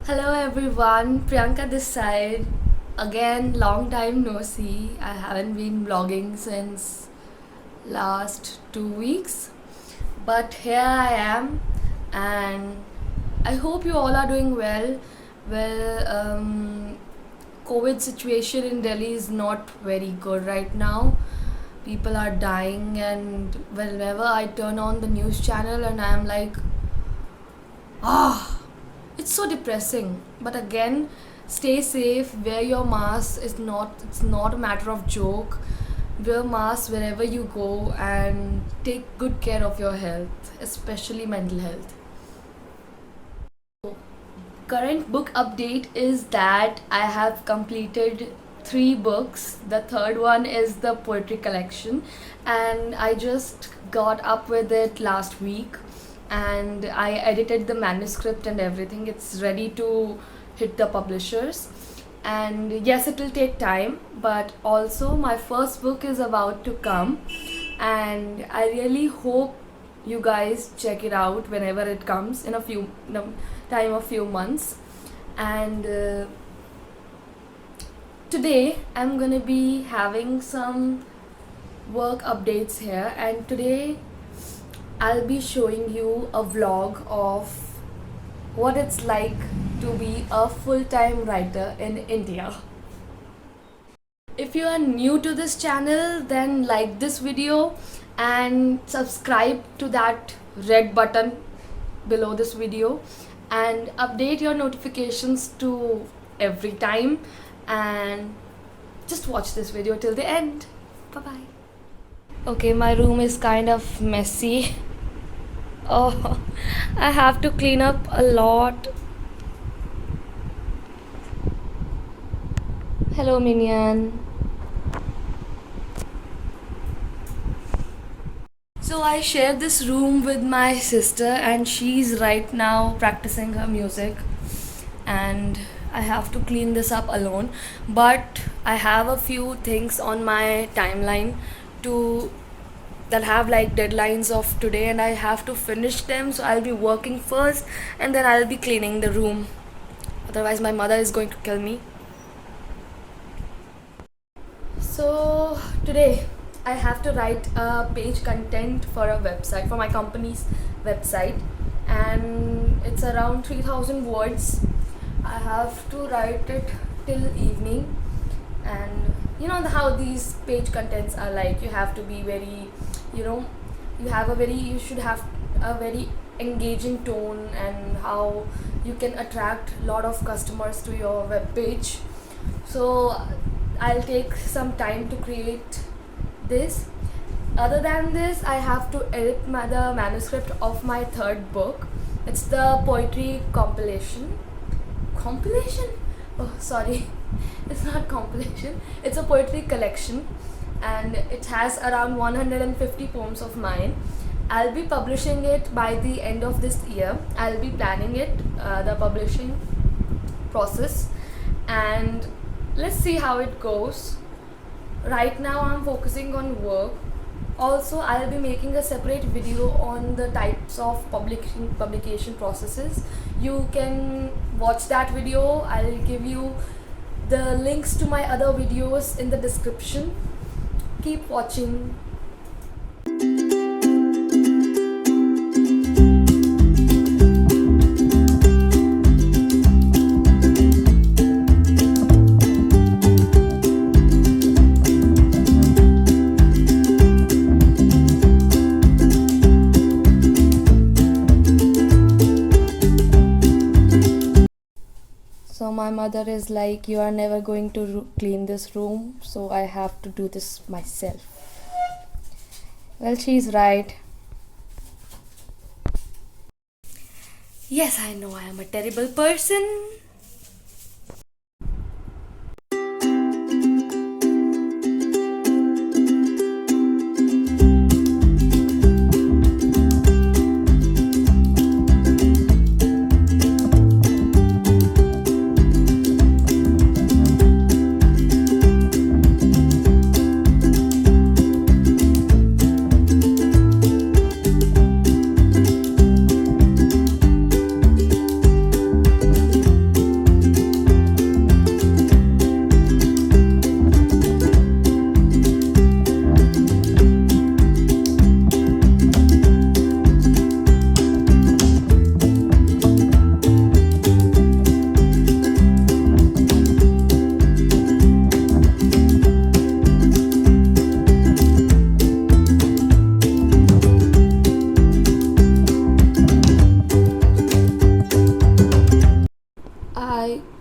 Hello everyone, Priyanka this side. Again, long time no see. I haven't been vlogging since last 2 weeks, but here I am, and I hope you all are doing well. COVID situation in Delhi is not very good right now. People are dying, and whenever I turn on the news channel, and I'm like, ah, it's so depressing. But again, stay safe, wear your mask. It's not a matter of joke. Wear mask wherever you go and take good care of your health, especially mental health. Current book update is that I have completed 3 books. The third one is the poetry collection, and I just got up with it last week. And I edited the manuscript and everything. It's ready to hit the publishers. And yes, it will take time, but also my first book is about to come, and I really hope you guys check it out whenever it comes in a time of few months. And today I'm gonna be having some work updates here, and today I'll be showing you a vlog of what it's like to be a full-time writer in India. If you are new to this channel, then like this video and subscribe to that red button below this video, and update your notifications to every time, and just watch this video till the end. Bye bye. Okay, my room is kind of messy. Oh, I have to clean up a lot. Hello, Minion. So I share this room with my sister, and she's right now practicing her music, and I have to clean this up alone. But I have a few things on my timeline to that have like deadlines of today, and I have to finish them. So I'll be working first, and then I'll be cleaning the room. Otherwise, my mother is going to kill me. So today I have to write a page content for a website, for my company's website, and it's around 3000 words. I have to write it till evening, and you know how these page contents are like. You have to be very, you know, you should have a very engaging tone, and how you can attract a lot of customers to your web page. So I'll take some time to create this. Other than this, I have to edit the manuscript of my third book. It's the poetry compilation. Compilation? Oh, sorry. It's not compilation. It's a poetry collection, and it has around 150 poems of mine. I'll be publishing it by the end of this year. I'll be planning it, the publishing process, and let's see how it goes. Right now I'm focusing on work. Also, I'll be making a separate video on the types of publication processes. You can watch that video. I'll give you the links to my other videos in the description. Keep watching. So my mother is like, you are never going to clean this room, so I have to do this myself. Well, she's right. Yes, I know I am a terrible person.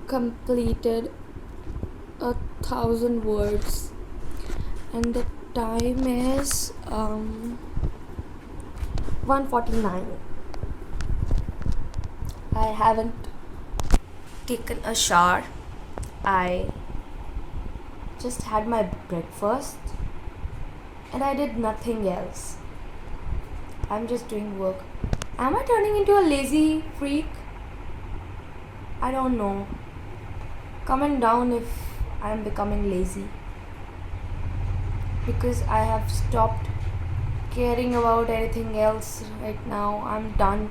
completed 1,000 words, and the time is 1:49. I haven't taken a shower. I just had my breakfast and I did nothing else. I'm just doing work. Am I turning into a lazy freak? I don't know. Comment down if I'm becoming lazy, because I have stopped caring about anything else right now. I'm done.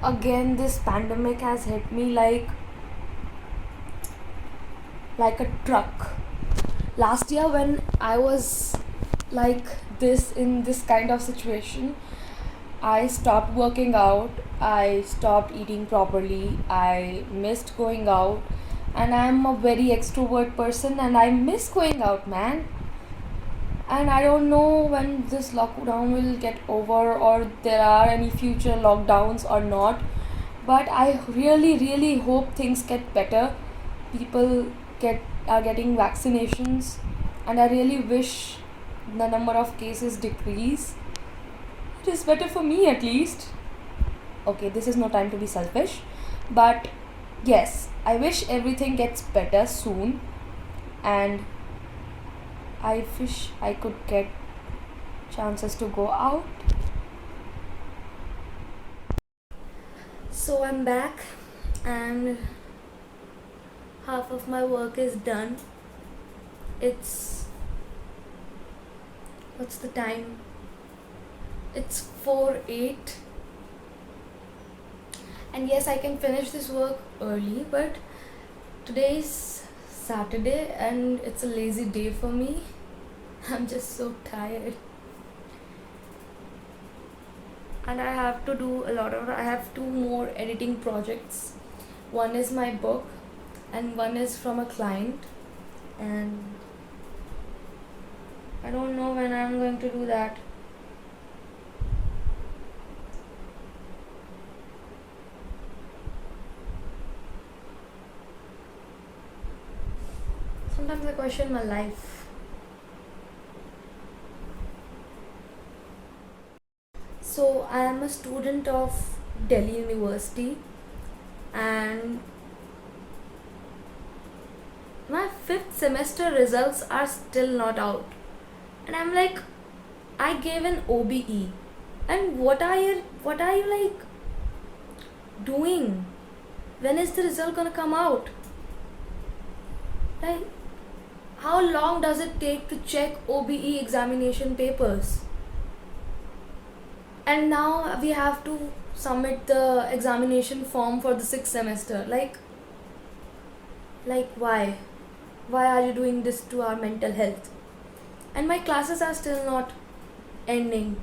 Again, this pandemic has hit me like a truck. Last year, when I was like this, in this kind of situation, I stopped working out, I stopped eating properly, I missed going out, and I'm a very extrovert person and I miss going out, man. And I don't know when this lockdown will get over or there are any future lockdowns or not, but I really hope things get better. People are getting vaccinations, and I really wish the number of cases decrease. It is better for me, at least. Okay, this is no time to be selfish, but yes, I wish everything gets better soon, and I wish I could get chances to go out. So I'm back, and half of my work is done. What's the time? It's 4:08, and yes, I can finish this work early, but today's Saturday and it's a lazy day for me. I'm just so tired, and I have to do I have two more editing projects. One is my book and one is from a client, and I don't know when I'm going to do that. Sometimes I question my life. So I am a student of Delhi University, and my 5th semester results are still not out. And I'm like, I gave an OBE. And what are you like doing? When is the result gonna come out? Like, how long does it take to check OBE examination papers? And now we have to submit the examination form for the 6th semester. Like why? Why are you doing this to our mental health? And my classes are still not ending.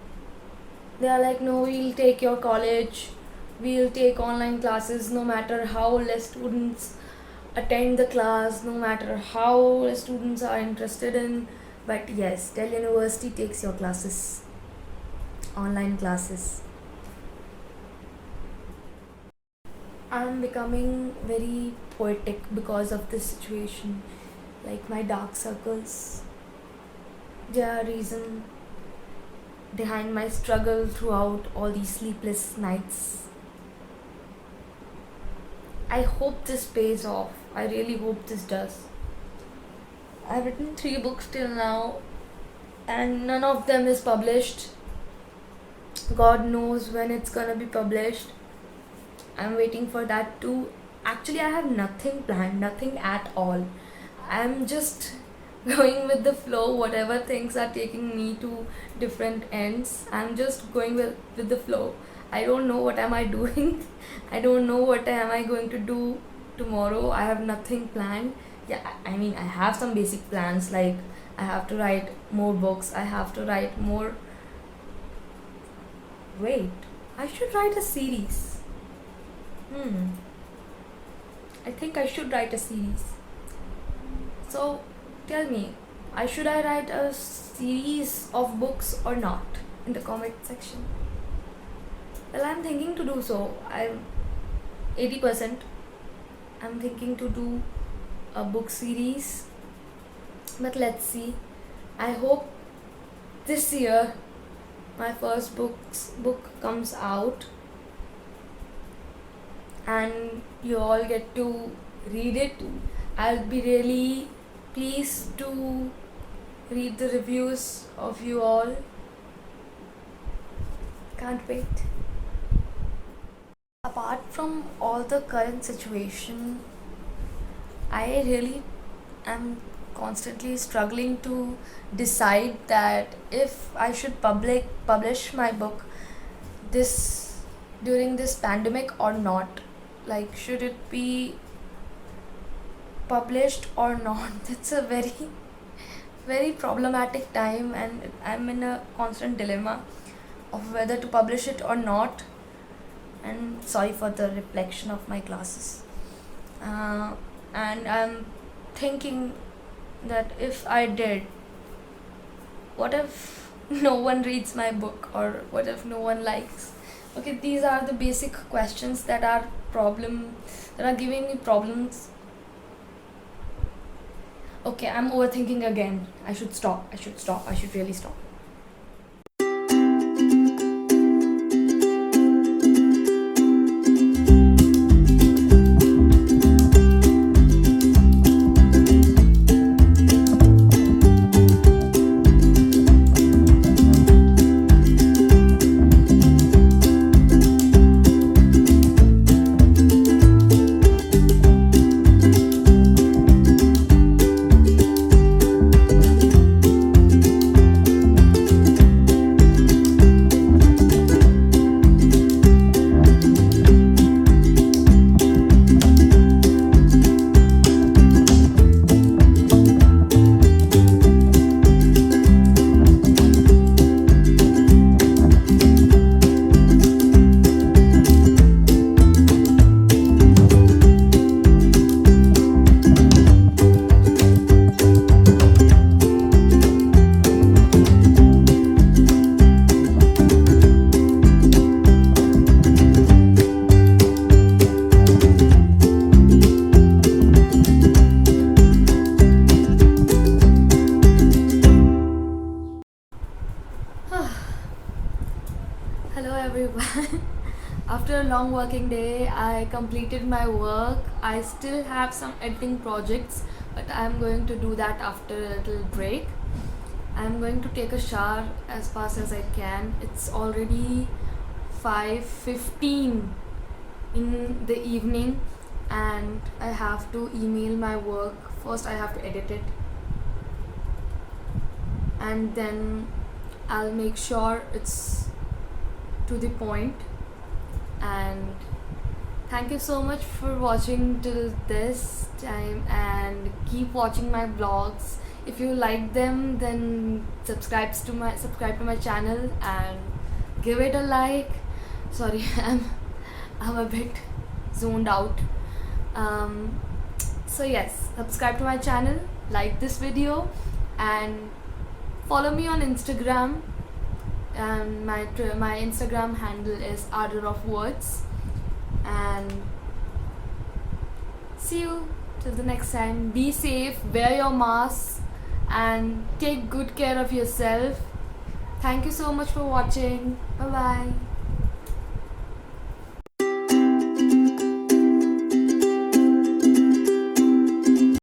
They are like, no, we'll take your college, we'll take online classes no matter how less students attend the class, no matter how less students are interested in. But yes, Delhi University takes your classes, online classes. I'm becoming very poetic because of this situation. Like, my dark circles, they are reason behind my struggle throughout all these sleepless nights. I hope this pays off. I really hope this does. I've written 3 books till now, and none of them is published. God knows when it's gonna be published. I'm waiting for that too. Actually, I have nothing planned, nothing at all. I'm just going with the flow. Whatever things are taking me to different ends, I'm just going with the flow. I don't know what am I doing. I don't know what am I going to do tomorrow. I have nothing planned. Yeah, I mean, I have some basic plans, like I have to write more books, I have to write more. Wait, I should write a series. I think I should write a series. So tell me, should I write a series of books or not, in the comment section? Well, I'm thinking to do so. I'm 80%. I'm thinking to do a book series, but let's see. I hope this year my first book comes out and you all get to read it. I'll be really pleased to read the reviews of you all. Can't wait. Apart from all the current situation, I really am constantly struggling to decide that if I should publish my book this during this pandemic or not. Like, should it be published or not? It's a very problematic time, and I'm in a constant dilemma of whether to publish it or not. And sorry for the reflection of my glasses. And I'm thinking that if I did, what if no one reads my book, or what if no one likes? Okay, these are the basic questions that are giving me problems. Okay, I'm overthinking again. I should really stop. Hello everyone. After a long working day, I completed my work. I still have some editing projects, but I'm going to do that after a little break. I'm going to take a shower as fast as I can. It's already 5:15 in the evening, and I have to email my work. First I have to edit it, and then I'll make sure it's to the point. And thank you so much for watching till this time, and keep watching my vlogs. If you like them, then subscribe to my channel and give it a like. Sorry, I'm a bit zoned out. So yes, subscribe to my channel, like this video, and follow me on Instagram. And my Instagram handle is Ardor of Words. And see you till the next time. Be safe, wear your mask, and take good care of yourself. Thank you so much for watching. Bye bye.